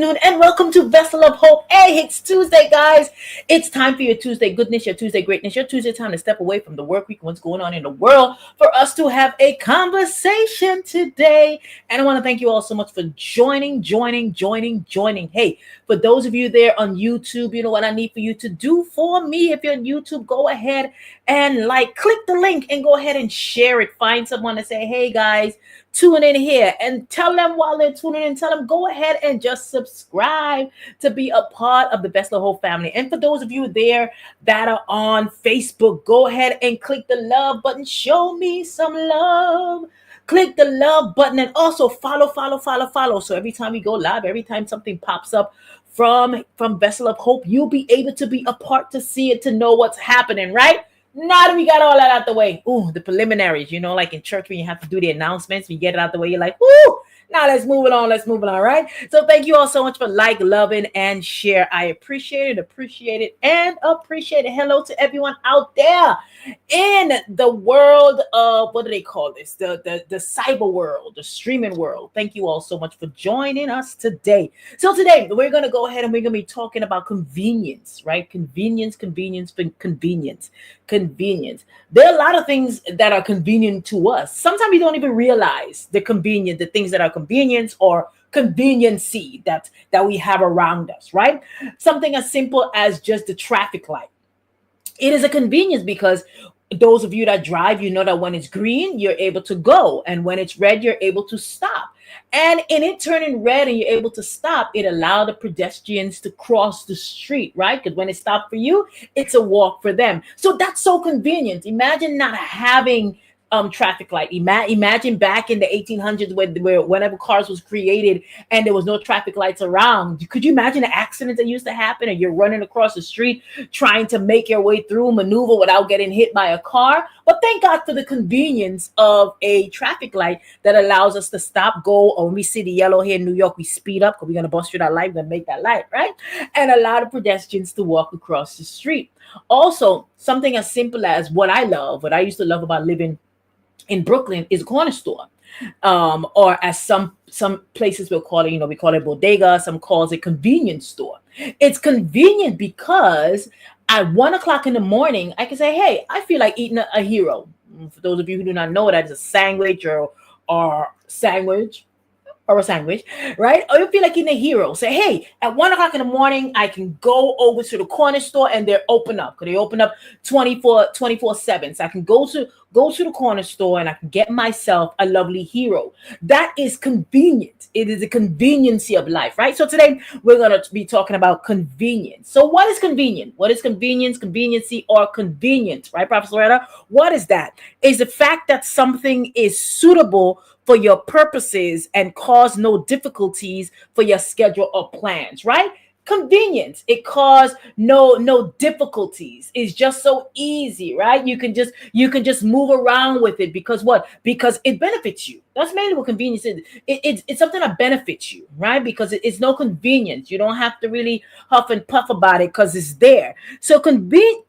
afternoon, and welcome to Vessel of Hope. Hey, it's Tuesday, guys. It's time for your Tuesday goodness, your Tuesday greatness, your Tuesday time to step away from the work week and what's going on in the world for us to have a conversation today. And I want to thank you all so much for joining. Hey, for those of you there on YouTube, you know what I need for you to do for me. If you're on YouTube, go ahead and click the link and go ahead and share it. Find someone to say, hey, guys, tune in here, and tell them while they're tuning in, tell them go ahead and just subscribe to be a part of the Best of the Whole family. And for those of you there that are on Facebook, go ahead and click the love button. Show me some love. Click the love button and also follow. So every time we go live, every time something pops up from Vessel of Hope, you'll be able to be a part to see it, to know what's happening, right? Now that we got all that out the way, the preliminaries, like in church when you have to do the announcements, we get it out the way, you're like, now let's move it on, right? So thank you all so much for loving, and share. I appreciate it. Hello to everyone out there in the world of, what do they call this? The cyber world, the streaming world. Thank you all so much for joining us today. So today we're going to go ahead and we're going to be talking about convenience, right? Convenience. There are a lot of things that are convenient to us. Sometimes we don't even realize the things that are convenience or conveniency that we have around us, right? Something as simple as just the traffic light. It is a convenience because those of you that drive, you know that when it's green, you're able to go. And when it's red, you're able to stop. And in it turning red and you're able to stop, it allowed the pedestrians to cross the street, right? Because when it stopped for you, it's a walk for them. So that's so convenient. Imagine not having traffic light. Imagine back in the 1800s where whenever cars was created and there was no traffic lights around. Could you imagine the accidents that used to happen, and you're running across the street trying to make your way through, maneuver without getting hit by a car? But thank God for the convenience of a traffic light that allows us to stop, go, or when we see the yellow here in New York, we speed up because we're going to bust through that light, we're going to make that light, right? And allow the pedestrians to walk across the street. Also, something as simple as what I used to love about living in Brooklyn is a corner store, or as some places will call it, we call it bodega. Some calls it convenience store. It's convenient because at 1:00 in the morning, I can say, hey, I feel like eating a hero. For those of you who do not know, that is a sandwich or a sandwich, right? Or you feel like eating a hero. Say, hey, at 1:00 in the morning, I can go over to the corner store and they're open up. Because they open up 24/7. So I can go to the corner store and I can get myself a lovely hero. That is convenient. It is a conveniency of life, right? So today we're going to be talking about convenience. So what is convenient? What is convenience, conveniency, or convenience, right, Professor Loretta? What is that? Is the fact that something is suitable for your purposes and cause no difficulties for your schedule or plans, right? Convenience. It caused no difficulties. It's just so easy, right? You can just move around with it because what? Because it benefits you. That's mainly what convenience is. It's something that benefits you, right? Because it's no convenience. You don't have to really huff and puff about it because it's there. So convenience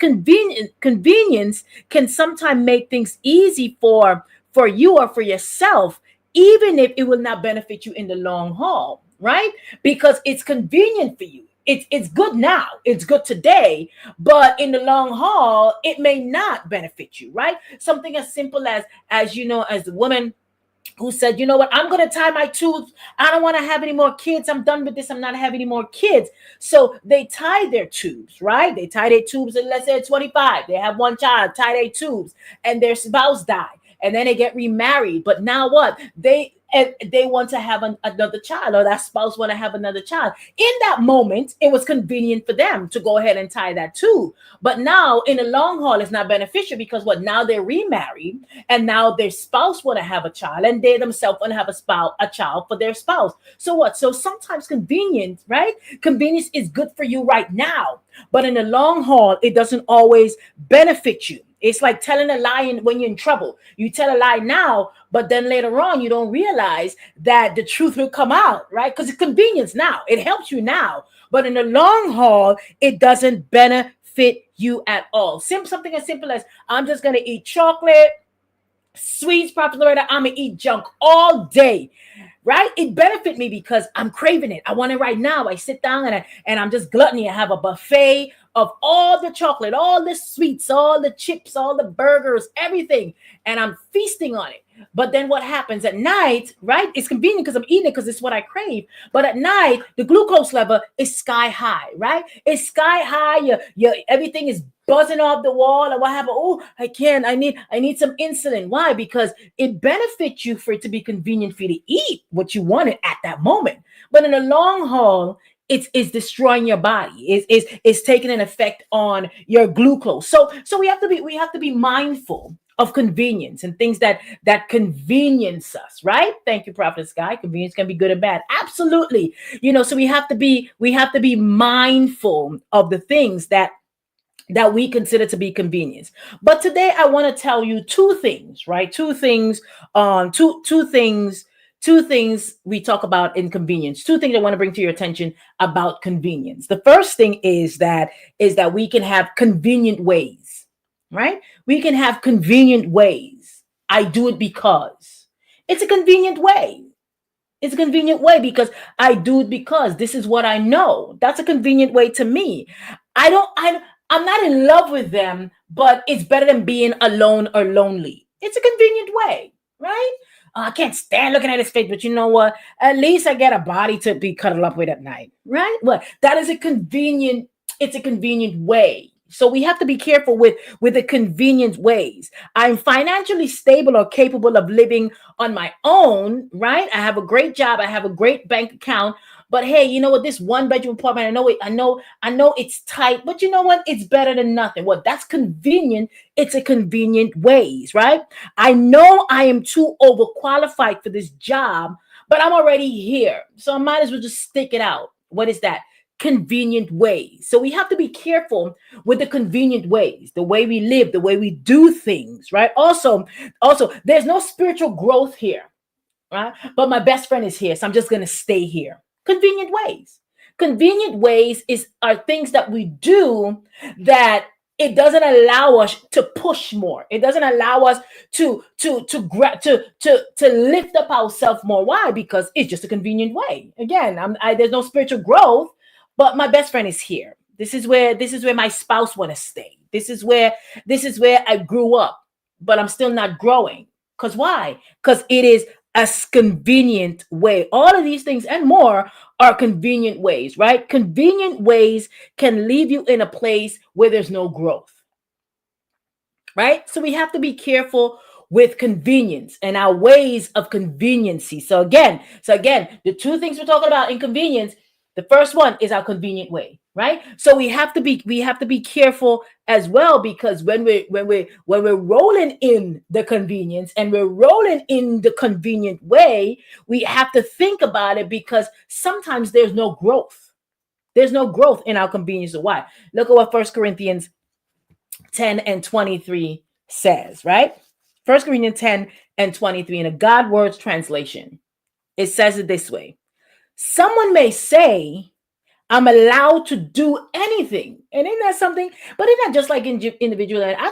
can sometimes make things easy for you or for yourself, even if it will not benefit you in the long haul, right? Because it's convenient for you. It's good now. It's good today, but in the long haul, it may not benefit you, right? Something as simple as the woman who said, you know what, I'm going to tie my tubes. I don't want to have any more kids. I'm done with this. I'm not having any more kids. So they tie their tubes, right? They tie their tubes, and let's say 25. They have one child, tie their tubes, and their spouse died. And then they get remarried. But now what? They want to have another child, or that spouse want to have another child. In that moment, it was convenient for them to go ahead and tie that too. But now in the long haul, it's not beneficial because what? Now they're remarried, and now their spouse want to have a child, and they themselves want to have a child for their spouse. So what? So sometimes convenience, right? Convenience is good for you right now, but in the long haul, it doesn't always benefit you. It's like telling a lie when you're in trouble. You tell a lie now, but then later on, you don't realize that the truth will come out, right? Because it's convenience now. It helps you now. But in the long haul, it doesn't benefit you at all. Something as simple as, I'm just going to eat chocolate, sweets, Prophet Loretta, I'm going to eat junk all day. right? It benefit me because I'm craving it. I want it right now. I sit down and I'm just gluttony. I have a buffet of all the chocolate, all the sweets, all the chips, all the burgers, everything, and I'm feasting on it. But then what happens at night, right? It's convenient because I'm eating it because it's what I crave. But at night, the glucose level is sky high, right? It's sky high. Everything is buzzing off the wall. And what happened? Oh, I can't. I need some insulin. Why? Because it benefits you for it to be convenient for you to eat what you wanted at that moment. But in the long haul, it's destroying your body. It's taking an effect on your glucose. So we have to be mindful of convenience and things that convenience us, right? Thank you, Prophet Sky. Convenience can be good and bad. Absolutely. So we have to be mindful of the things that we consider to be convenience. But today I want to tell you two things, right? Two things we talk about inconvenience. Two things I want to bring to your attention about convenience. The first thing is that we can have convenient ways, right? We can have convenient ways. I do it because it's a convenient way. It's a convenient way because I do it because this is what I know. That's a convenient way to me. I don't I'm not in love with them, but it's better than being alone or lonely. It's a convenient way, right? I can't stand looking at his face, but you know what? At least I get a body to be cuddled up with at night, right? Well, that is it's a convenient way. So we have to be careful with the convenient ways. I'm financially stable or capable of living on my own, right? I have a great job. I have a great bank account. But hey, you know what? This one bedroom apartment, I know it's tight, but you know what? It's better than nothing. Well, that's convenient. It's a convenient ways, right? I know I am too overqualified for this job, but I'm already here. So I might as well just stick it out. What is that? Convenient ways. So we have to be careful with the convenient ways, the way we live, the way we do things, right? Also, there's no spiritual growth here, right? But my best friend is here, so I'm just gonna stay here. Convenient ways. Convenient ways are things that we do that it doesn't allow us to push more. It doesn't allow us to lift up ourselves more. Why? Because it's just a convenient way. Again, there's no spiritual growth, but my best friend is here. This is where my spouse want to stay. This is where I grew up, but I'm still not growing. Because why? Because it is a convenient way. All of these things and more are convenient ways, right? Convenient ways can leave you in a place where there's no growth, right? So we have to be careful with convenience and our ways of conveniency. So again, the two things we're talking about inconvenience, the first one is our convenient way, right? So we have to be careful as well, because when we're rolling in the convenience and we're rolling in the convenient way, we have to think about it, because sometimes there's no growth. There's no growth in our convenience. So why? Look at what First Corinthians 10 and 23 says, right? First Corinthians 10 and 23 in a God Words translation. It says it this way. Someone may say, I'm allowed to do anything. And isn't that something? But isn't that just like individual? I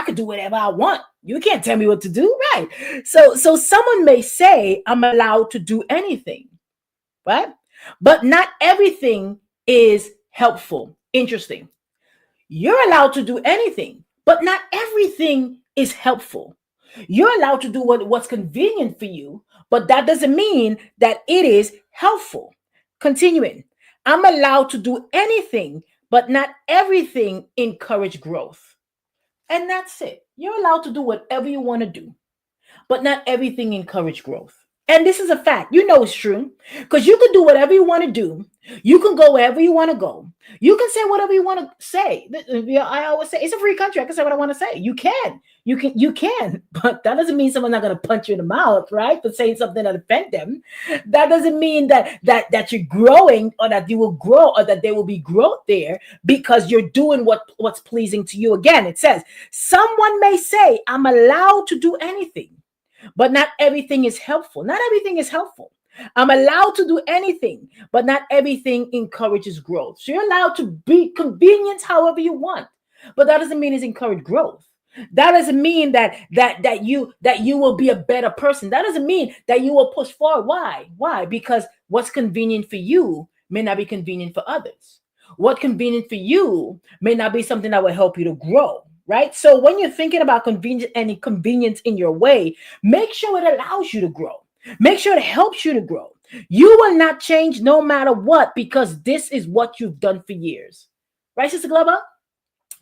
could do whatever I want. You can't tell me what to do, right? So someone may say, I'm allowed to do anything, right? But not everything is helpful. Interesting. You're allowed to do anything, but not everything is helpful. You're allowed to do what's convenient for you, but that doesn't mean that it is helpful. Continuing, I'm allowed to do anything, but not everything encourage growth. And that's it. You're allowed to do whatever you want to do, but not everything encourage growth. And this is a fact. You know it's true. Because you can do whatever you want to do. You can go wherever you want to go. You can say whatever you want to say. I always say it's a free country. I can say what I want to say. You can. You can. But that doesn't mean someone's not going to punch you in the mouth, right? For saying something that offend them. That doesn't mean that you're growing, or that you will grow, or that there will be growth there, because you're doing what's pleasing to you. Again, it says, someone may say, I'm allowed to do anything, but not everything is helpful. Not everything is helpful. I'm allowed to do anything, but not everything encourages growth. So you're allowed to be convenient however you want, but that doesn't mean it's encourage growth. That doesn't mean that you will be a better person. That doesn't mean that you will push forward. Why? Because what's convenient for you may not be convenient for others. What convenient for you may not be something that will help you to grow. Right. So when you're thinking about convenience and inconvenience in your way, make sure it allows you to grow. Make sure it helps you to grow. You will not change no matter what because this is what you've done for years. Right, Sister Glover?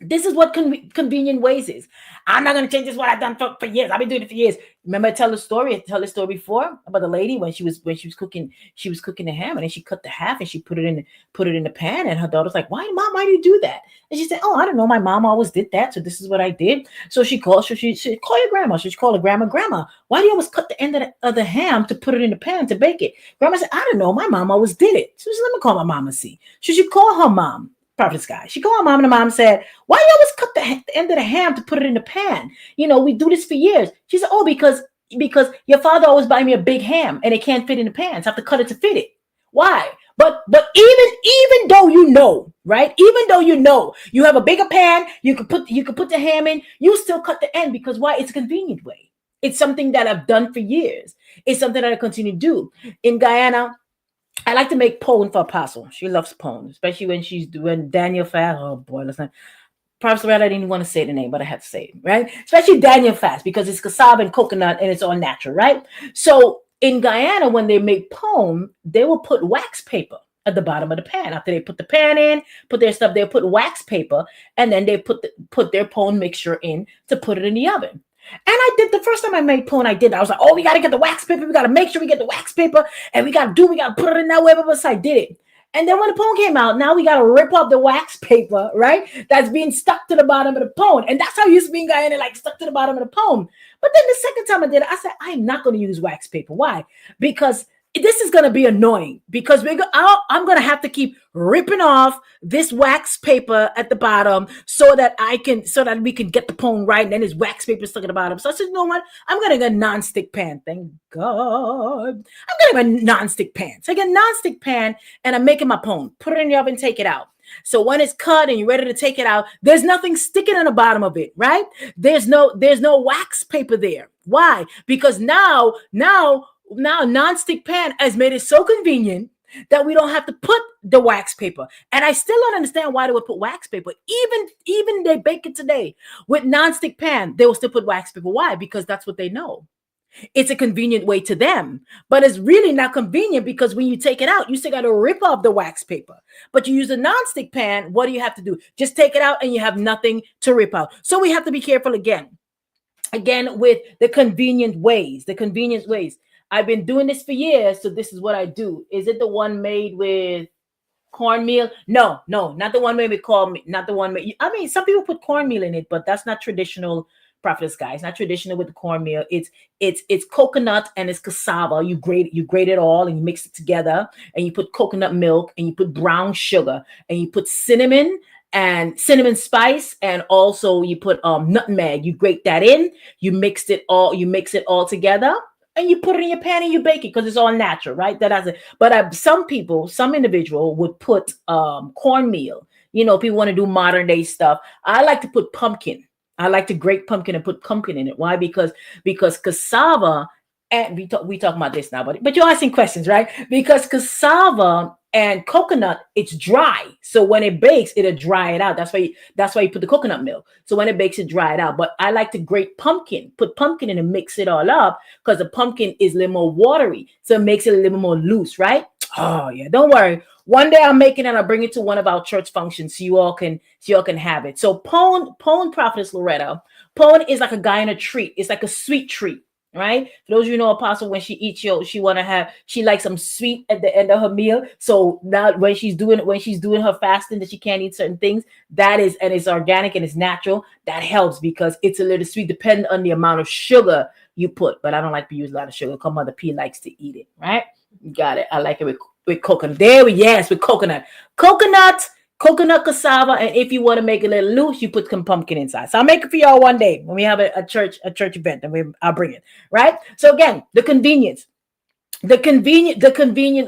This is what convenient ways is. I'm not going to change this what I've done for years. I've been doing it for years. Remember, tell the story before about the lady when she was cooking the ham, and then she cut the half and she put it in the pan, and her daughter's like, "Why, mom? Why do you do that?" And she said, "Oh, I don't know. My mom always did that, so this is what I did." So she call your grandma. She called her grandma. Why do you always cut the end of the ham to put it in the pan to bake it? Grandma said, "I don't know. My mom always did it." So she said, "Let me call my mama see." So she called her mom. Prophetess guy. She called her mom, and the mom said, "Why you always cut the end of the ham to put it in the pan? We do this for years." She said, "Oh, because your father always buy me a big ham and it can't fit in the pan, so I have to cut it to fit it." Why? But even though right? Even though you have a bigger pan, you could put the ham in, you still cut the end because why? It's a convenient way. It's something that I've done for years. It's something that I continue to do. In Guyana, I like to make pone for Apostle. She loves pone, especially when she's doing Daniel fast. Oh boy, listen. Perhaps I didn't want to say the name, but I had to say it, right? Especially Daniel fast because it's cassava and coconut and it's all natural, right? So in Guyana, when they make pone, they will put wax paper at the bottom of the pan. After they put the pan in, put their stuff, they'll put wax paper, and then they put their pone mixture in to put it in the oven. And I did the first time I made pone, I was like, "Oh, we got to get the wax paper. We got to make sure we get the wax paper, and we got to put it in that way." But I did it. And then when the pone came out, now we got to rip off the wax paper, right? That's being stuck to the bottom of the pone. And that's how you used to be in it, like stuck to the bottom of the pone. But then the second time I did it, I said, I'm not going to use wax paper. Why? Because this is going to be annoying because I'm going to have to keep ripping off this wax paper at the bottom so that we can get the pone right. And then this wax paper stuck at the bottom. So I said, "You know what? I'm going to get a non-stick pan." Thank God. I'm going to get a non-stick pan. So I get a non-stick pan and I'm making my pone. Put it in the oven, take it out. So when it's cut and you're ready to take it out, there's nothing sticking in the bottom of it, right? There's no wax paper there. Why? Because now non-stick pan has made it so convenient that we don't have to put the wax paper. And I still don't understand why they would put wax paper. Even they bake it today with non-stick pan, they will still put wax paper. Why? Because that's what they know. It's a convenient way to them, but it's really not convenient because when you take it out, you still got to rip off the wax paper. But you use a non-stick pan, what do you have to do? Just take it out and you have nothing to rip out. So we have to be careful again with the convenient ways. I've been doing this for years, so this is what I do. Is it the one made with cornmeal? No, not the one made with cornmeal. Not the one made. I mean, some people put cornmeal in it, but that's not traditional. Prophetess guys, not traditional with the cornmeal. It's coconut and it's cassava. You grate it all and you mix it together, and you put coconut milk and you put brown sugar and you put cinnamon and cinnamon spice, and also you put nutmeg. You grate that in. You mix it all together. And you put it in your pan and you bake it because it's all natural, right? But some individual would put cornmeal. People want to do modern day stuff. I like to put pumpkin. I like to grate pumpkin and put pumpkin in it. Why? Because cassava, and we talk about this now, but you're asking questions, right? Because cassava and coconut, it's dry. So when it bakes, it'll dry it out. That's why you put the coconut milk. So when it bakes, it dry it out. But I like to grate pumpkin, put pumpkin in and mix it all up because the pumpkin is a little more watery. So it makes it a little more loose, right? Oh yeah, don't worry. One day I'll make it and I'll bring it to one of our church functions so you all can have it. So pone, Prophetess Loretta, pone is like a Guyana treat. It's like a sweet treat, right? For those of you who know Apostle, when she eats she likes some sweet at the end of her meal. So now when she's doing her fasting that she can't eat certain things, and it's organic and it's natural, that helps because it's a little sweet depending on the amount of sugar you put. But I don't like to use a lot of sugar because Mother P likes to eat it, right? Got it. I like it with coconut. With coconut cassava, and if you want to make it a little loose, you put some pumpkin inside. So I'll make it for y'all one day when we have a church event, and I'll bring it. Right. So again, the convenient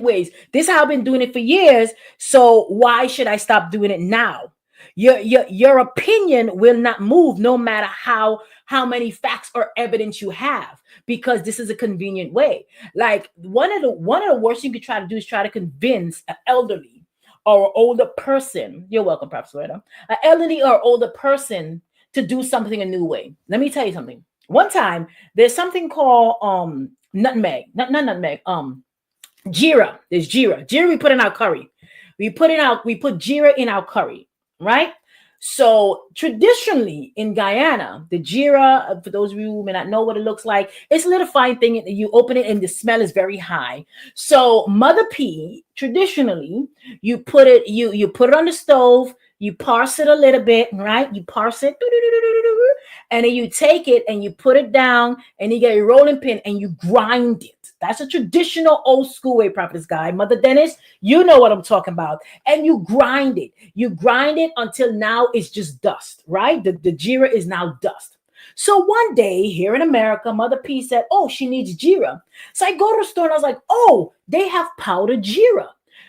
ways. This is how I've been doing it for years. So why should I stop doing it now? Your opinion will not move no matter how many facts or evidence you have, because this is a convenient way. Like one of the worst you could try to do is try to convince an elderly or older person. You're welcome, Prof. Loretta. An elderly or older person to do something a new way. Let me tell you something. One time, there's something called nutmeg, not nutmeg, Jira. There's Jira. Jira we put in our curry. We put Jira in our curry, right? So traditionally in Guyana, the Jira, for those of you who may not know what it looks like, it's a little fine thing. You open it and the smell is very high. So Mother P, traditionally, you put it on the stove, you parse it a little bit, right? You parse it, and then you take it and you put it down and you get a rolling pin and you grind it. That's a traditional old school way, Prophetess Guy. Mother Dennis, you know what I'm talking about. And you grind it. You grind it until now it's just dust, right? The Jira is now dust. So one day here in America, Mother P said, oh, she needs Jira. So I go to the store and I was like, oh, they have powdered Jira.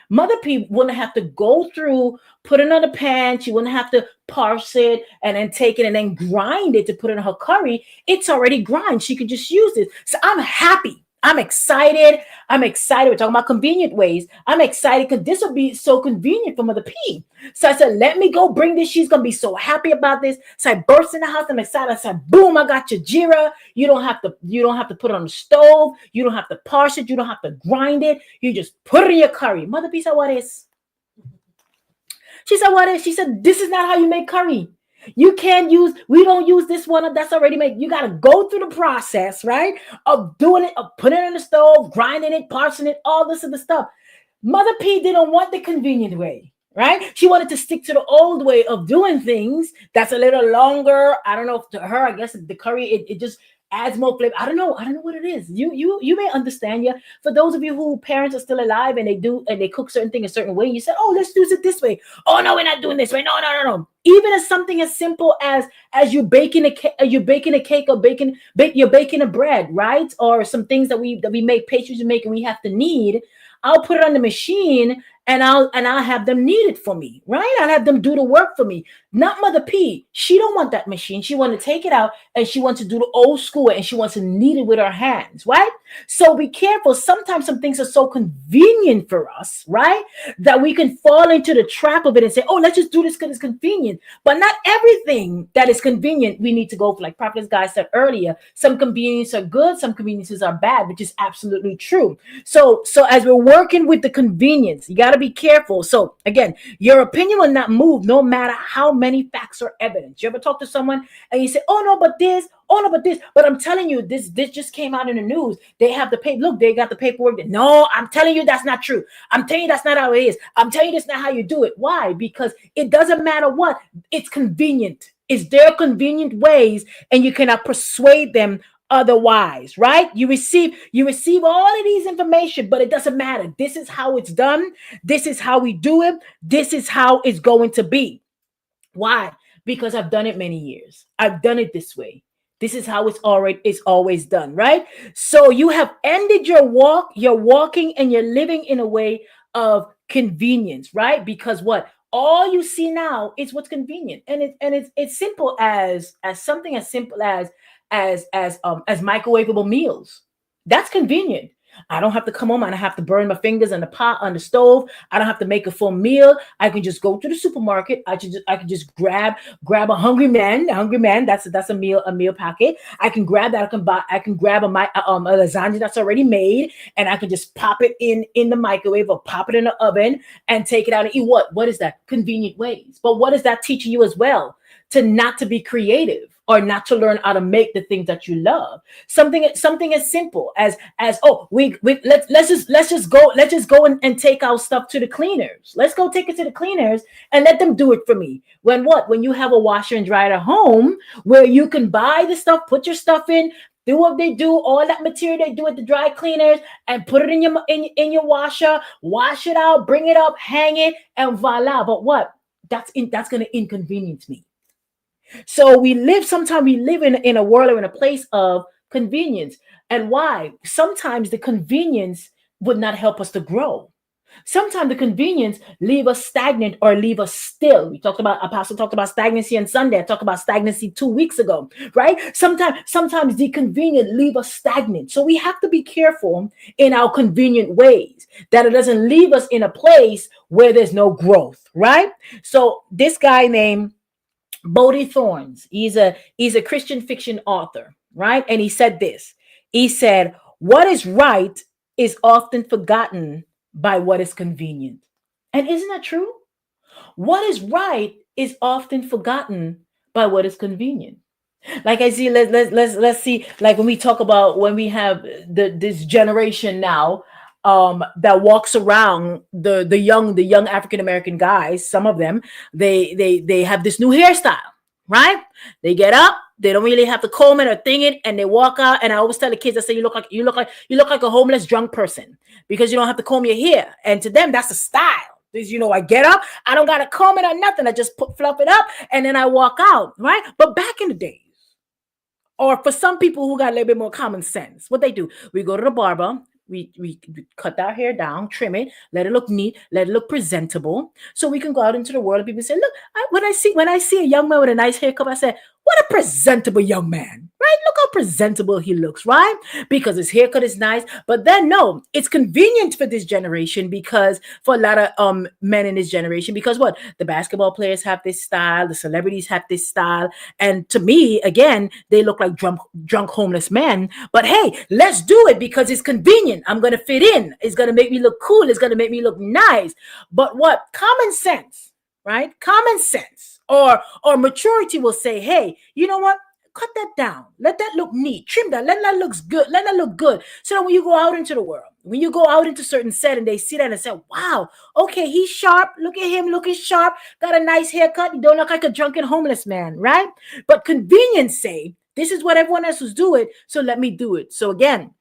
Mother P wouldn't have to go through, put it on the pan. She wouldn't have to parse it and then take it and then grind it to put it in her curry. It's already grind. She could just use it. So I'm happy. I'm excited. I'm excited. We're talking about convenient ways. I'm excited because this will be so convenient for Mother P. So I said, let me go bring this. She's going to be so happy about this. So I burst in the house. I'm excited. I said, boom, I got your Jira. You don't have to put it on the stove. You don't have to parse it. You don't have to grind it. You just put it in your curry. Mother P said, what is? She said, what is? She said, this is not how you make curry. We don't use this one that's already made. You got to go through the process, right? Of doing it, of putting it in the stove, grinding it, parsing it, all this other stuff. Mother P didn't want the convenient way, right? She wanted to stick to the old way of doing things. That's a little longer. I don't know if to her, I guess the curry, it just adds more flavor. I don't know what it is. You may understand. Yeah, for those of you who parents are still alive and they cook certain things a certain way, you said, oh, let's do it this way. Oh no, we're not doing this way. No. Even as something as simple as you're baking a cake, or you're baking a bread, right? Or some things that we make, pastries we make, and we have to knead. I'll put it on the machine and I'll have them knead it for me, right? I'll have them do the work for me. Not Mother P. She don't want that machine. She want to take it out and she wants to do the old school and she wants to knead it with her hands, right? So be careful. Sometimes some things are so convenient for us, right? That we can fall into the trap of it and say, oh, let's just do this because it's convenient. But not everything that is convenient we need to go for. Like Prophet's Guy said earlier, some conveniences are good, some conveniences are bad, which is absolutely true. So as we're working with the convenience, you got to be careful. So again, your opinion will not move no matter how many facts or evidence. You ever talk to someone and you say, oh no, but this, but I'm telling you, this just came out in the news. They have the paper. Look, they got the paperwork. No, I'm telling you that's not true. I'm telling you that's not how it is. I'm telling you that's not how you do it. Why? Because it doesn't matter what. It's convenient. It's their convenient ways, and you cannot persuade them otherwise, right? You receive all of these information, but it doesn't matter. This is how it's done. This is how we do it. This is how it's going to be. Why? Because I've done it many years. I've done it this way. This is how it's always done, right? So you have ended your walk, you're walking and you're living in a way of convenience, right? Because what? All you see now is what's convenient. And it's simple as something as simple as microwavable meals. That's convenient. I don't have to come home and I have to burn my fingers on the pot on the stove. I don't have to make a full meal. I can just go to the supermarket. I can just grab a hungry man. That's a meal packet. I can grab that. I can grab a lasagna that's already made, and I can just pop it in the microwave or pop it in the oven and take it out and eat. What is that? Convenient ways. But what is that teaching you as well? To not to be creative, or not to learn how to make the things that you love. Something as simple as let's just go and take our stuff to the cleaners. Let's go take it to the cleaners and let them do it for me. When you have a washer and dryer at home where you can buy the stuff, put your stuff in, do what they do, all that material they do at the dry cleaners, and put it in your washer, wash it out, bring it up, hang it, and voila. But what? That's going to inconvenience me. So sometimes we live in a world or in a place of convenience. And why? Sometimes the convenience would not help us to grow. Sometimes the convenience leave us stagnant or leave us still. We talked about Apostle talked about stagnancy on Sunday. I talked about stagnancy 2 weeks ago, right? Sometimes the convenient leave us stagnant. So we have to be careful in our convenient ways that it doesn't leave us in a place where there's no growth, right? So this guy named Bodie Thorns, he's a Christian fiction author, right? And he said this. He said, "What is right is often forgotten by what is convenient." And isn't that true? What is right is often forgotten by what is convenient. Like I see, let's see, like when we talk about when we have this generation now that walks around, the young African American guys, some of them, they have this new hairstyle, right? They get up, they don't really have to comb it or thing it, and they walk out. And I always tell the kids, I say, you look like a homeless drunk person because you don't have to comb your hair. And to them, that's a style. I get up, I don't gotta comb it or nothing. I just fluff it up and then I walk out, right? But back in the day, or for some people who got a little bit more common sense, what they do, we go to the barber, we cut our hair down, trim it, let it look neat, let it look presentable, so we can go out into the world and people say, look, when I see a young man with a nice haircut, I say, what a presentable young man, right? Look how presentable he looks, right? Because his haircut is nice. But then no, it's convenient for this generation, because for a lot of men in this generation, because what, the basketball players have this style, the celebrities have this style, and to me, again, they look like drunk homeless men. But hey, let's do it because it's convenient. I'm gonna fit in. It's gonna make me look cool. It's gonna make me look nice. But what, common sense, right? Common sense or maturity will say, hey, you know what? Cut that down. Let that look neat. Trim that. Let that looks good. Let that look good. So that when you go out into the world, when you go out into certain set and they see that and say, wow, okay, he's sharp. Look at him looking sharp. Got a nice haircut. You don't look like a drunken homeless man, right? But convenience say, this is what everyone else was doing, so let me do it. So again,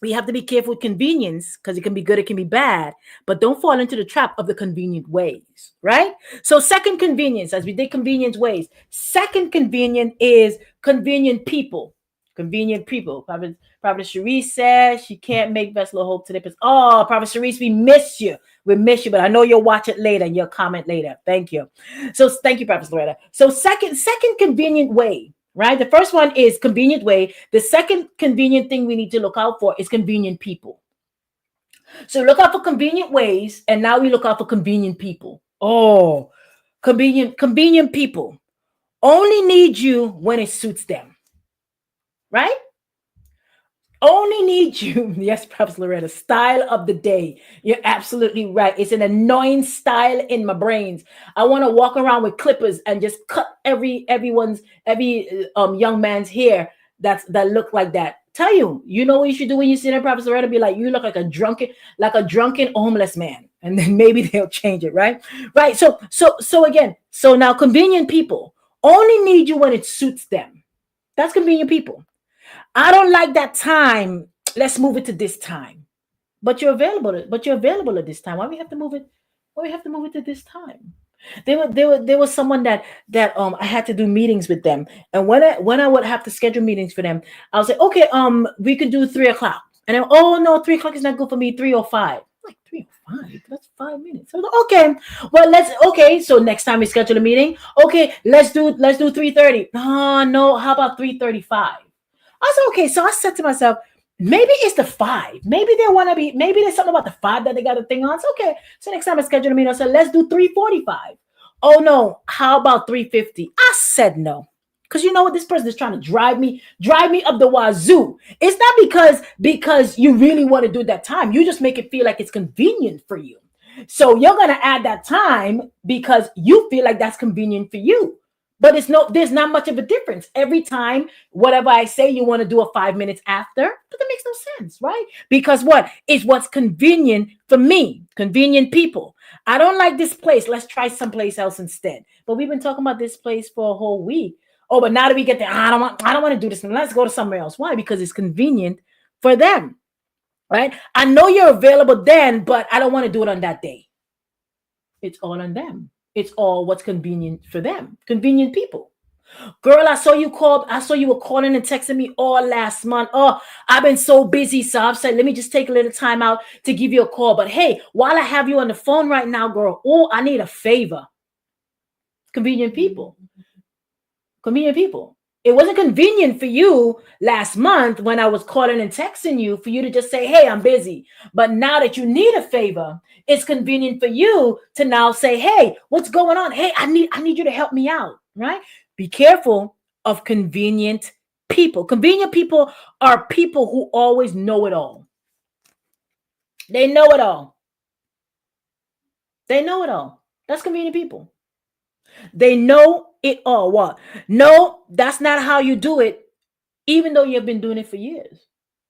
we have to be careful with convenience because it can be good, it can be bad, but don't fall into the trap of the convenient ways, right? So, second convenience, as we did convenience ways, second convenient is convenient people. Convenient people. Prophet Cherise says she can't make Vessel of Hope today. Oh, Prophet Cherise, we miss you. We miss you, but I know you'll watch it later and you'll comment later. Thank you. So, thank you, Prophet Loretta. So, second convenient way. Right? The first one is convenient way. The second convenient thing we need to look out for is convenient people. So look out for convenient ways, and now we look out for convenient people. Oh, convenient people only need you when it suits them. Right? Only need you. Yes, perhaps Loretta. Style of the day. You're absolutely right. It's an annoying style in my brains. I want to walk around with clippers and just cut every young man's hair that look like that. Tell you, you know what you should do when you see that, Prophet Loretta? Be like, you look like a drunken homeless man, and then maybe they'll change it, right? Right. So again, so now convenient people only need you when it suits them. That's convenient people. I don't like that time. Let's move it to this time. But you're available. But you're available at this time. Why we have to move it? Why we have to move it to this time? There was someone that I had to do meetings with them, and when I would have to schedule meetings for them, I would say, okay, we can do 3 o'clock, and then, oh no, 3 o'clock is not good for me. 3:05. Like 3:05. That's 5 minutes. I was like, okay, well okay. So next time we schedule a meeting, okay, let's do 3:30. Oh no, how about 3:35? I said, okay. So I said to myself, maybe it's the 5. Maybe they want to be, maybe there's something about the 5 that they got a thing on. So, okay. So next time I schedule a meeting, I said, let's do 3:45. Oh no, how about 3:50? I said no. Because you know what? This person is trying to drive me up the wazoo. It's not because you really want to do that time. You just make it feel like it's convenient for you. So you're gonna add that time because you feel like that's convenient for you. But there's not much of a difference. Every time, whatever I say, you want to do a 5 minutes after, but that makes no sense, right? Because what is what's convenient for me, convenient people. I don't like this place. Let's try someplace else instead. But we've been talking about this place for a whole week. Oh, but now that we get there, I don't want to do this. Let's go to somewhere else. Why? Because it's convenient for them, right? I know you're available then, but I don't want to do it on that day. It's all on them. It's all what's convenient for them. Convenient people. Girl, I saw you were calling and texting me all last month. Oh, I've been so busy. So I've said, let me just take a little time out to give you a call. But hey, while I have you on the phone right now, girl, oh, I need a favor. Convenient people. Convenient people. It wasn't convenient for you last month when I was calling and texting you for you to just say, hey, I'm busy. But now that you need a favor, it's convenient for you to now say, hey, what's going on? Hey, I need you to help me out. Right? Be careful of convenient people. Convenient people are people who always know it all. They know it all. They know it all. That's convenient people. They know it all. What? No, that's not how you do it, even though you've been doing it for years.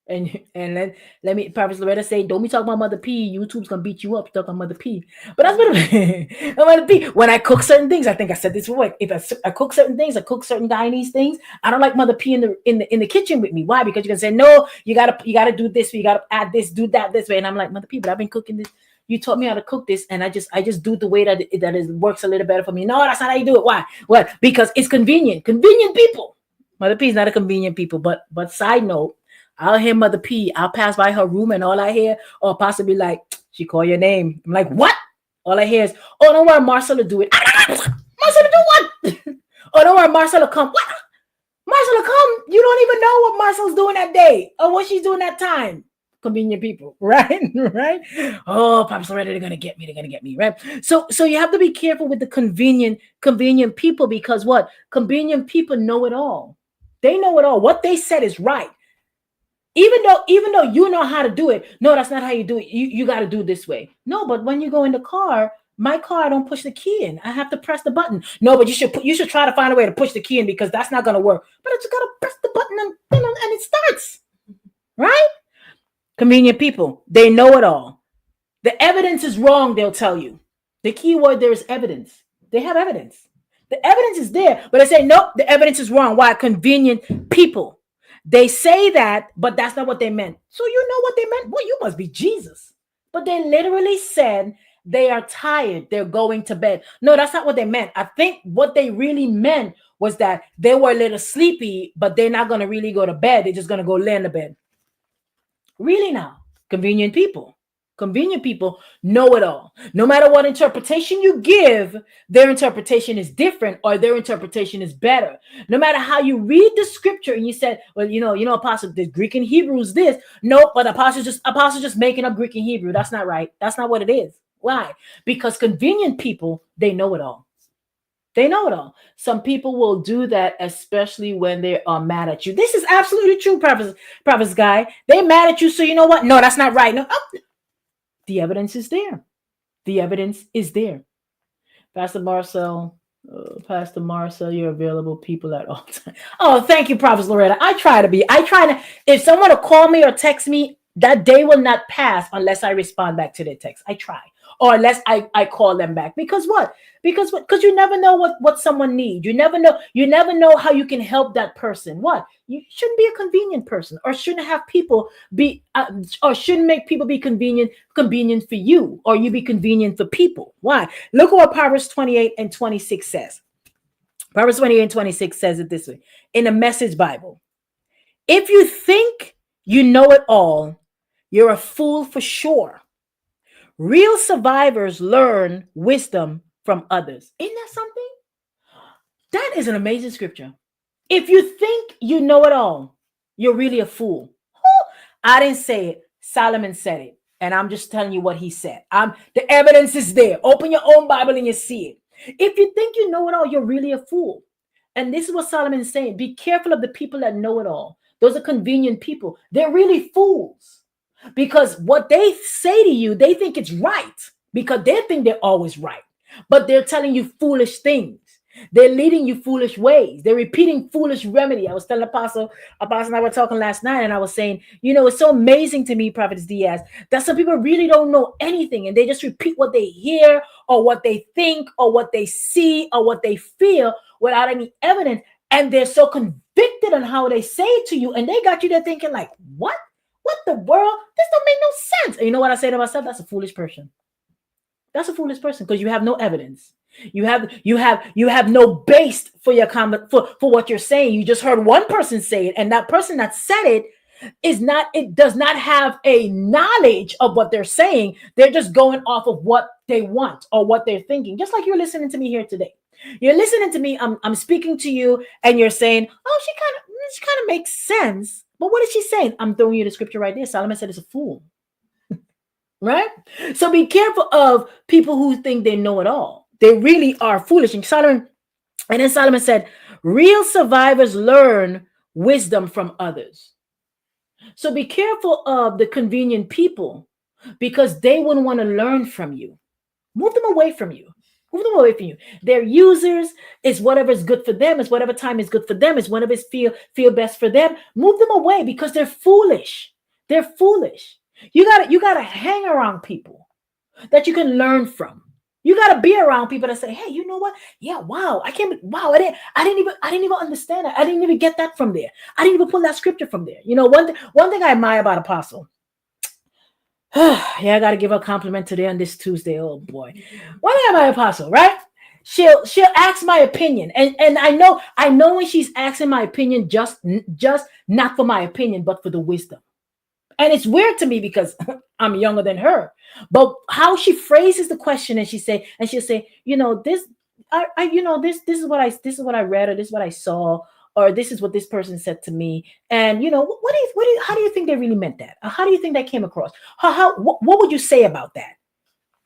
And let me Prophet Loretta say, don't be talking about Mother P. YouTube's gonna beat you up talking about Mother P. But that's what Mother P. When I cook certain things, I think I said this before. If I cook certain things, I cook certain Guyanese things. I don't like Mother P in the kitchen with me. Why? Because you can say, no, you gotta do this, you gotta add this, do that this way. And I'm like, Mother P, but I've been cooking this. You taught me how to cook this, and I just do it the way that works a little better for me. No, that's not how you do it. Why? What? Because it's convenient. Convenient people. Mother P is not a convenient people. But side note, I'll hear Mother P. I'll pass by her room and all I hear, or possibly like, she call your name. I'm like, what? All I hear is, oh, don't worry, Marcelle will do it. Marcelle do what? Oh, don't worry, Marcelle will come. What? Marcelle will come. You don't even know what Marcelle's doing that day or what she's doing that time. Convenient people, right? Right? Oh, Pops already, they're gonna get me. They're gonna get me, right? So you have to be careful with the convenient people because what? Convenient people know it all. They know it all. What they said is right. Even though you know how to do it, no, that's not how you do it. You got to do it this way. No, but when you go in the car, my car, I don't push the key in. I have to press the button. No, but you should try to find a way to push the key in because that's not going to work. But I just got to press the button and it starts. Right? Convenient people, they know it all. The evidence is wrong, they'll tell you. The key word there is evidence. They have evidence. The evidence is there, but they say, nope, the evidence is wrong. Why? Convenient people. They say that, but that's not what they meant. So you know what they meant? Well, you must be Jesus. But they literally said they are tired. They're going to bed. No, that's not what they meant. I think what they really meant was that they were a little sleepy, but they're not going to really go to bed. They're just going to go lay in the bed. Really now, convenient people. Convenient people know it all. No matter what interpretation you give, their interpretation is different or their interpretation is better. No matter how you read the scripture and you said, well, Apostle, the Greek and Hebrew is this. No, but Apostle just making up Greek and Hebrew. That's not right. That's not what it is. Why? Because convenient people, they know it all. They know it all. Some people will do that, especially when they are mad at you. This is absolutely true, Prophet Guy. They mad at you, so you know what? No, that's not right. No, the evidence is there. The evidence is there. Pastor Marcel, you're available people at all times. Oh, thank you, Prophet Loretta. I try to be. If someone will call me or text me, that day will not pass unless I respond back to their text. I try. Or unless I call them back. Because what? Because you never know what someone needs. You never know how you can help that person. What? You shouldn't be a convenient person, or shouldn't have people be or shouldn't make people be convenient for you, or you be convenient for people. Why? Look at what Proverbs 28 and 26 says. Proverbs 28 and 26 says it this way in the Message Bible. If you think you know it all, you're a fool for sure. Real survivors learn wisdom from others. Isn't that something? That is an amazing scripture. If you think you know it all, you're really a fool. I didn't say it. Solomon said it. And I'm just telling you what he said. The evidence is there. Open your own Bible and you see it. If you think you know it all, you're really a fool. And this is what Solomon is saying. Be careful of the people that know it all. Those are convenient people. They're really fools. Because what they say to you, they think it's right because they think they're always right. But they're telling you foolish things. They're leading you foolish ways. They're repeating foolish remedy. I was telling Apostle and I were talking last night, and I was saying, it's so amazing to me, Prophetess Diaz, that some people really don't know anything, and they just repeat what they hear or what they think or what they see or what they feel without any evidence. And they're so convicted on how they say it to you, and they got you there thinking like, what? What the world? This don't make no sense. And you know what I say to myself? That's a foolish person. That's a foolish person because you have no evidence. You have no based for your comment for what you're saying. You just heard one person say it, and that person that said it does not have a knowledge of what they're saying. They're just going off of what they want or what they're thinking. Just like you're listening to me here today. You're listening to me. I'm speaking to you, and you're saying, "Oh, she kind of makes sense." But what is she saying? I'm throwing you the scripture right there. Solomon said, "It's a fool." Right? So be careful of people who think they know it all. They really are foolish. And then Solomon said, real survivors learn wisdom from others. So be careful of the convenient people because they wouldn't want to learn from you. Move them away from you. Move them away from you. They're users. It's whatever is good for them. It's whatever time is good for them. It's whatever is feel best for them. Move them away because they're foolish. They're foolish. You gotta hang around people that you can learn from. You gotta be around people that say, "Hey, you know what? Yeah, wow, I can't. Wow, I didn't even understand that. I didn't even get that from there. I didn't even pull that scripture from there." You know, one thing I admire about Apostle. Yeah, I gotta give her a compliment today on this Tuesday. Oh boy, one thing about Apostle, right? She'll ask my opinion, and I know when she's asking my opinion, just not for my opinion, but for the wisdom. And it's weird to me because I'm younger than her. But how she phrases the question, and she'll say, this, this is what I read, or this is what I saw, or this is what this person said to me. And how do you think they really meant that? How do you think that came across? What would you say about that?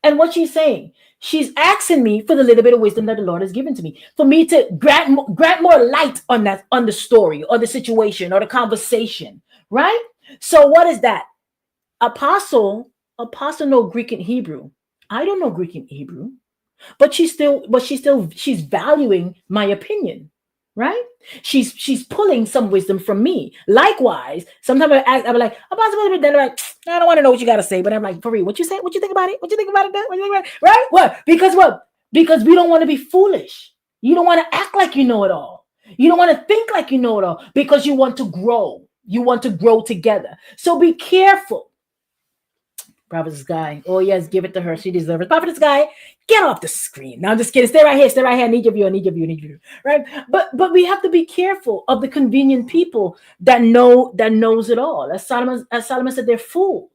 And what she's saying, she's asking me for the little bit of wisdom that the Lord has given to me, for me to grant more light on the story or the situation or the conversation, right? So what is that? Apostle know Greek and Hebrew. I don't know Greek and Hebrew, but she's valuing my opinion, right? She's pulling some wisdom from me. Likewise, sometimes I'm like, Apostle, they're like, I don't want to know what you got to say, but I'm like, for real, what you say? What you think about it? What you think about it? What you think about it? Right? What? Because we don't want to be foolish. You don't want to act like you know it all. You don't want to think like you know it all because you want to grow. You want to grow together. So be careful. Prophetess Guy. Oh, yes, give it to her. She deserves it. Prophetess Guy, get off the screen. No, I'm just kidding. Stay right here. Stay right here. I need you. I need you. Right? But we have to be careful of the convenient people that knows it all. As Solomon said, they're fools.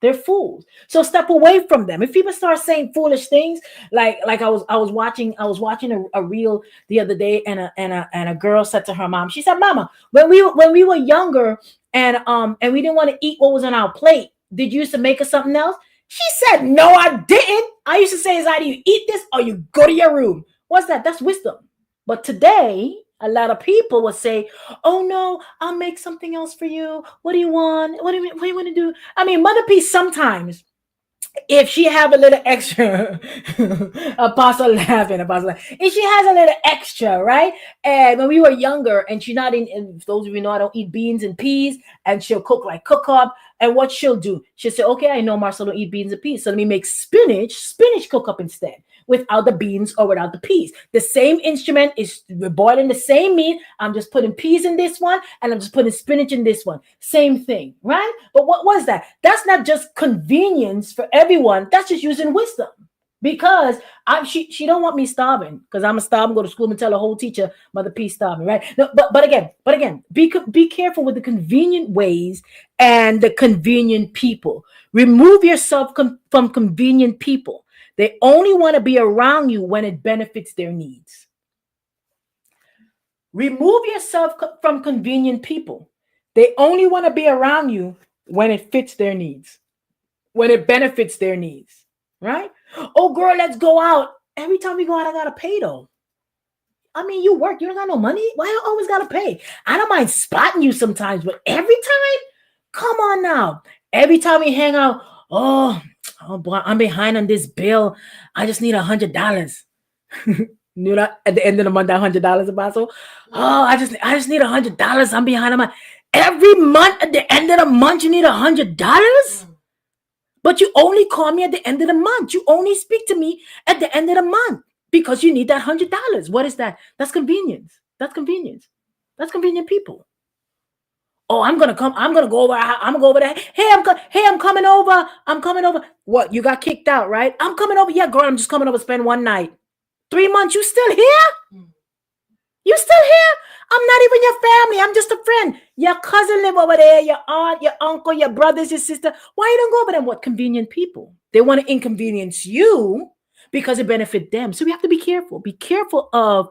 They're fools. So step away from them. If people start saying foolish things, like I was watching a reel the other day, and a girl said to her mom, she said, "Mama, when we were younger, and we didn't want to eat what was on our plate, did you used to make us something else?" She said, "No, I didn't. I used to say, is either you eat this or you go to your room." What's that? That's wisdom. But today, a lot of people will say, "Oh no, I'll make something else for you. What do you want? What do you want to do?" I mean, Mother P sometimes, if she have a little extra, apostle laughing, if she has a little extra, right? And when we were younger, and she's not in those of you know, I don't eat beans and peas, and she'll cook up. And what she'll do, she'll say, "Okay, I know Marcelle don't eat beans and peas, so let me make spinach cook up instead, without the beans or without the peas. The same instrument is, we're boiling the same meat. I'm just putting peas in this one, and I'm just putting spinach in this one. Same thing, right?" But what was that? That's not just convenience for everyone. That's just using wisdom. Because she don't want me starving, because I'm a starve and go to school and tell the whole teacher Mother P starving, right? No, but again, be careful with the convenient ways and the convenient people. Remove yourself from convenient people. They only want to be around you when it benefits their needs. Remove yourself from convenient people. They only want to be around you when it fits their needs, when it benefits their needs, right? "Oh, girl, let's go out." Every time we go out, I got to pay though. I mean, you work, you don't got no money. Why I always got to pay? I don't mind spotting you sometimes, but every time? Come on now. Every time we hang out, oh boy, I'm behind on this bill. I just need $100. You know, at the end of the month, $100, Apostle. Oh, I just need $100. I'm behind on my every month. At the end of the month, you need $100. But you only call me at the end of the month. You only speak to me at the end of the month because you need that $100. What is that? That's convenience. That's convenience. That's convenient people. "Oh, I'm gonna come. I'm gonna go over. I'm gonna go over there. Hey, I'm coming over. I'm coming over." What? You got kicked out, right? "I'm coming over. Yeah, girl, I'm just coming over to spend one night." 3 months, you still here? You still here? I'm not even your family. I'm just a friend. Your cousin live over there, your aunt, your uncle, your brothers, your sister. Why you don't go over them? What convenient people? They want to inconvenience you because it benefit them. So we have to be careful. Be careful of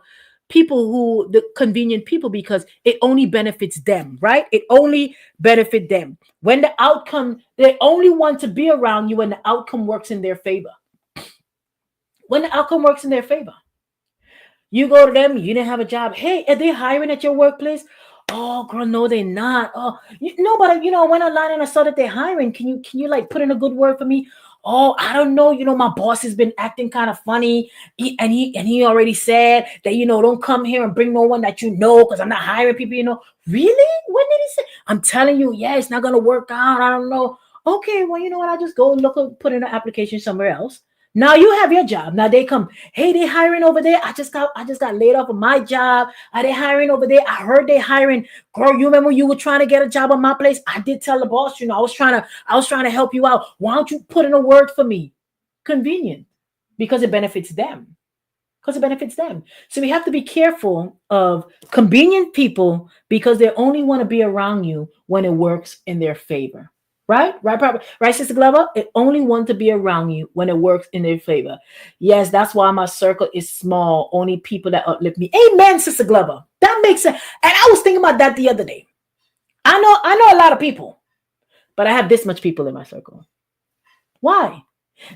people who the convenient people because it only benefits them, right? It only benefit them. When the outcome, they only want to be around you when the outcome works in their favor. When the outcome works in their favor. You go to them, you didn't have a job. Hey, are they hiring at your workplace? Oh, girl, no, they're not. Oh, no, but I went online and I saw that they're hiring. Can you like put in a good word for me? Oh, I don't know. My boss has been acting kind of funny. He already said that, don't come here and bring no one that because I'm not hiring people. Really? When did he say? I'm telling you, yeah, it's not gonna work out. I don't know. Okay, well, you know what? I'll just go put in an application somewhere else. Now you have your job. Now they come. Hey, they hiring over there. I just got laid off of my job. Are they hiring over there? I heard they hiring. Girl, you remember you were trying to get a job on my place? I did tell the boss, I was trying to help you out. Why don't you put in a word for me? Convenient. Because it benefits them. Because it benefits them. So we have to be careful of convenient people because they only want to be around you when it works in their favor. Right, Sister Glover. It only want to be around you when it works in their favor. Yes, that's why my circle is small. Only people that uplift me. Amen, Sister Glover. That makes sense. And I was thinking about that the other day. I know a lot of people, but I have this much people in my circle. Why?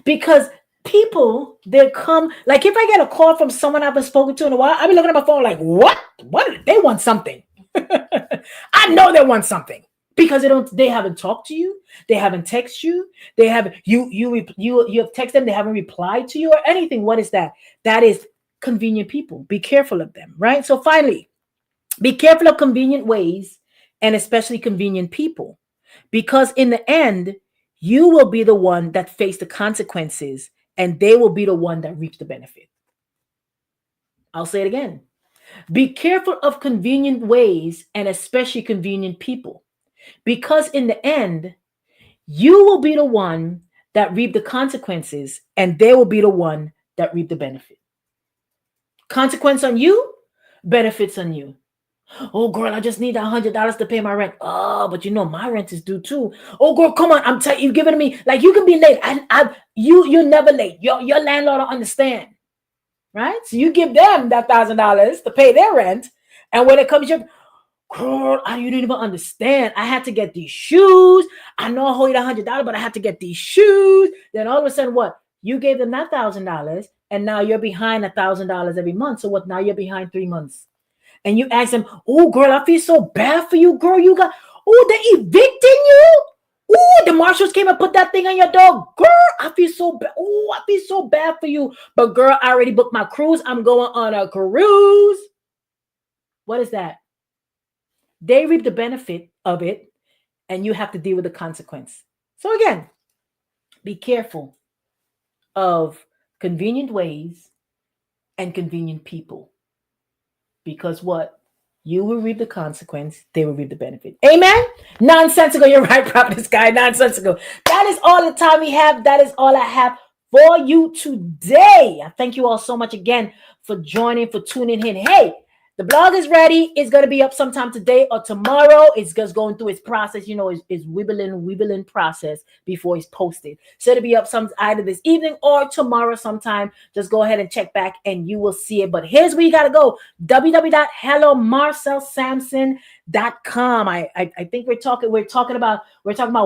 Because people they come like if I get a call from someone I've been spoken to in a while, I'll be looking at my phone like, what? What? They want something. I know they want something because they haven't talked to you, they haven't texted you, they haven't you have texted them, they haven't replied to you or anything. What is that? That is convenient people. Be careful of them, right? So finally, be careful of convenient ways and especially convenient people because in the end, you will be the one that face the consequences and they will be the one that reaps the benefit. I'll say it again. Be careful of convenient ways and especially convenient people because in the end, you will be the one that reap the consequences and they will be the one that reap the benefit. Consequence on you, benefits on you. Oh, girl, I just need $100 to pay my rent. Oh, but my rent is due too. Oh, girl, come on. I'm telling you, giving to me like you can be late. You're never late. Your landlord will understand, right? So you give them that $1,000 to pay their rent, and when it comes your girl, you didn't even understand. I had to get these shoes. I know I hold you $100, but I had to get these shoes. Then all of a sudden, what? You gave them that $1,000, and now you're behind $1,000 every month. So what? Now you're behind 3 months. And you ask them, oh, girl, I feel so bad for you, girl. They evicting you? Oh, the marshals came and put that thing on your door. Girl, I feel so bad. Oh, I feel so bad for you. But girl, I already booked my cruise. I'm going on a cruise. What is that? They reap the benefit of it, and you have to deal with the consequence. So again, be careful of convenient ways and convenient people. Because what? You will reap the consequence, they will reap the benefit. Amen? Nonsensical. You're right, Prophetess Guy. Nonsensical. That is all the time we have. That is all I have for you today. I thank you all so much again for joining, for tuning in. Hey, the blog is ready. It's going to be up sometime today or tomorrow. It's just going through its process. It's wibbling process before it's posted. So it'll be up either this evening or tomorrow sometime. Just go ahead and check back and you will see it. But here's where you got to go. www.hellomarcellesampson.com. I think we're talking about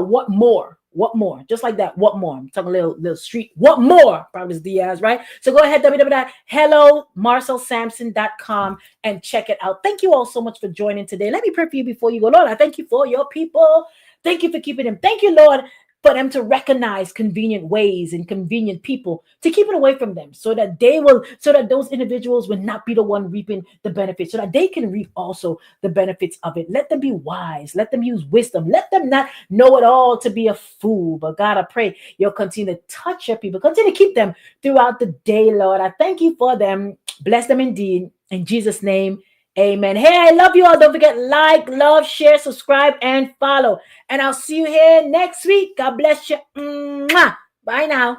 what more. What more? Just like that. What more? I'm talking a little street. What more? Probably Diaz, right? So go ahead, www.hellomarcellesampson.com and check it out. Thank you all so much for joining today. Let me pray for you before you go. Lord, I thank you for your people. Thank you for keeping them. Thank you, Lord, for them to recognize convenient ways and convenient people to keep it away from them so that those individuals will not be the one reaping the benefits, so that they can reap also the benefits of it. Let them be wise. Let them use wisdom. Let them not know it all to be a fool. But God, I pray you'll continue to touch your people. Continue to keep them throughout the day, Lord. I thank you for them. Bless them indeed. In Jesus' name, amen. Hey, I love you all. Don't forget, like, love, share, subscribe, and follow. And I'll see you here next week. God bless you. Mwah. Bye now.